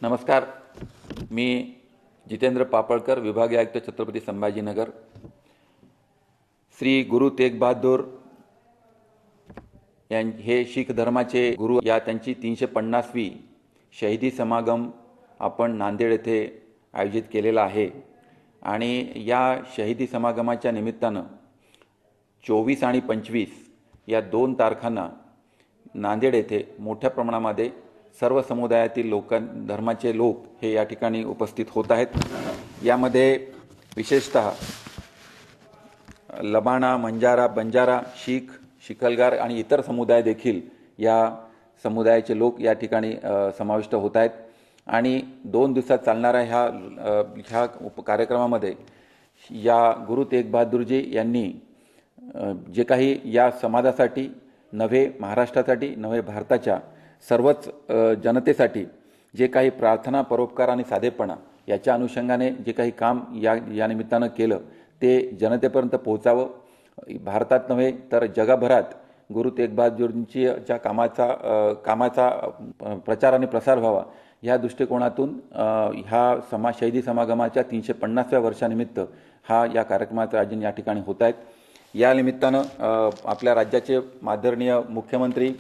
नमस्कार. मी जितेंद्र पापळकर, विभागीय आयुक्त, छत्रपती संभाजीनगर. श्री गुरु तेग बहादूर हे शीख धर्माचे गुरु या त्यांची 350वी शहीदी समागम आपण नांदेड येथे आयोजित केलेला आहे. आणि या शहीदी समागमाच्या निमित्तानं 24 आणि 25 या 2 तारखांना नांदेड येथे मोठ्या प्रमाणामध्ये सर्व समुदायातील धर्माचे लोक हे या ठिकाणी उपस्थित होत आहेत. यामध्ये विशेषतः लबाणा, मंजारा, बंजारा, शीख, शिकलगार आणि इतर समुदाय देखील या समुदायाचे लोक या ठिकाणी समाविष्ट होत आहेत. आणि 2 दिवसात चालणाऱ्या ह्या कार्यक्रमामध्ये या गुरु तेग बहादूरजी यांनी जे काही या समाजासाठी नव्हे, महाराष्ट्रासाठी नव्हे, भारताच्या सर्वच जनतेसाठी जे काही प्रार्थना, परोपकार आणि साधेपणा याच्या अनुषंगाने जे काही काम या निमित्तानं केलं ते जनतेपर्यंत पोहोचावं. भारतात नव्हे तर जगभरात गुरु तेग बहादूरजींच्या कामाचा प्रचार आणि प्रसार व्हावा या दृष्टिकोनातून ह्या शहीदी समागमाच्या 350व्या वर्षानिमित्त या कार्यक्रमाचं आयोजन या ठिकाणी होत आहेत. या निमित्तानं आपल्या राज्याचे आदरणीय मुख्यमंत्री,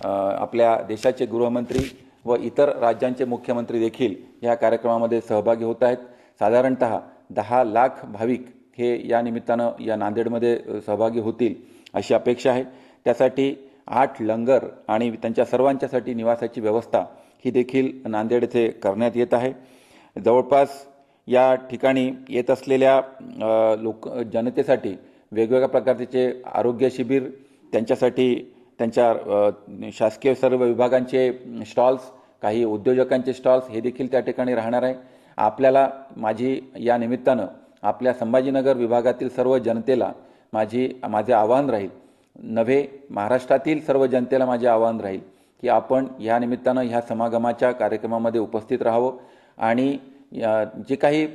आपल्या देशाचे गृहमंत्री व इतर राज्यांचे मुख्यमंत्री देखील या कार्यक्रमामध्ये सहभागी होत आहेत. साधारणतः 10 लाख भाविक हे या निमित्तानं या नांदेडमध्ये सहभागी होतील अशी अपेक्षा आहे. त्यासाठी 8 लंगर आणि त्यांच्या सर्वांच्यासाठी निवासाची व्यवस्था ही देखील नांदेड येथे करण्यात येत आहे. जवळपास या ठिकाणी येत असलेल्या जनतेसाठी वेगवेगळ्या प्रकारचे आरोग्य शिबिर, त्यांच्यासाठी त्यांच्या शासकीय सर्व विभागांचे स्टॉल्स, काही उद्योजकांचे स्टॉल्स हे देखील त्या ठिकाणी राहणार आहे. आपल्याला माझी या निमित्तानं आपल्या संभाजीनगर विभागातील सर्व जनतेला माझे आवाहन राहील, नव्हे महाराष्ट्रातील सर्व जनतेला माझे आवाहन राहील की आपण या निमित्तानं ह्या समागमाच्या कार्यक्रमामध्ये उपस्थित राहावं आणि जे काही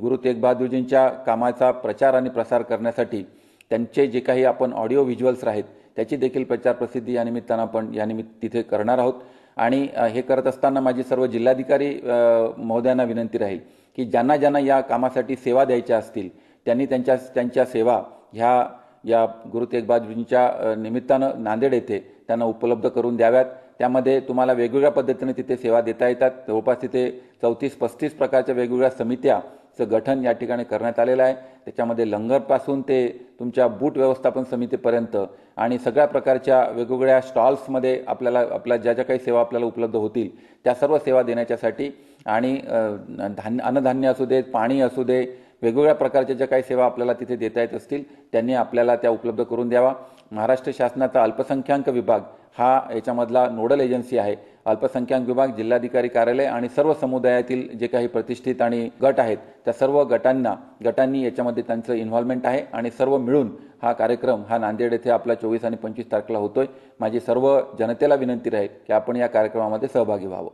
गुरु तेग बहादूरजींच्या कामाचा प्रचार आणि प्रसार करण्यासाठी त्यांचे जे काही आपण ऑडिओ व्हिज्युअल्स आहेत त्याची देखील प्रचार प्रसिद्धी या निमित्तानं आपण तिथे करणार आहोत. आणि हे करत असताना माझी सर्व जिल्हाधिकारी महोदयांना विनंती राहील की ज्यांना ज्यांना या कामासाठी सेवा द्यायच्या असतील त्यांनी त्यांच्या सेवा या गुरु तेग बहादूरजींच्या निमित्तानं नांदेड येथे त्यांना उपलब्ध करून द्याव्यात. त्यामध्ये तुम्हाला वेगवेगळ्या पद्धतीने तिथे सेवा देता येतात. जवळपास तिथे 34-35 प्रकारच्या वेगवेगळ्या समित्याचं गठन या ठिकाणी करण्यात आलेलं आहे. त्याच्यामध्ये लंगरपासून ते तुमच्या बूट व्यवस्थापन समितीपर्यंत आणि सगळ्या प्रकारच्या वेगवेगळ्या स्टॉल्समध्ये आपल्या ज्या काही सेवा आपल्याला उपलब्ध होतील त्या सर्व सेवा देण्याच्यासाठी आणि अन्नधान्य असू देत, पाणी असू दे, वेगवेगळ्या प्रकारच्या ज्या काही सेवा आपल्याला तिथे देता येत असतील त्यांनी आपल्याला त्या उपलब्ध करून द्यावा. महाराष्ट्र शासनाचा अल्पसंख्याक विभाग हा याच्यामधला नोडल एजन्सी आहे. अल्पसंख्याक विभाग, जिल्हाधिकारी कार्यालय आणि सर्व समुदायातील जे काही प्रतिष्ठित आणि गट आहेत त्या सर्व गटांनी याच्यामध्ये त्यांचं इन्व्हॉल्वमेंट आहे आणि सर्व मिळून हा कार्यक्रम नांदेड येथे आपला 24 आणि 25 तारखेला होतोय. माझी सर्व जनतेला विनंती राहील की आपण या कार्यक्रमामध्ये सहभागी व्हावं.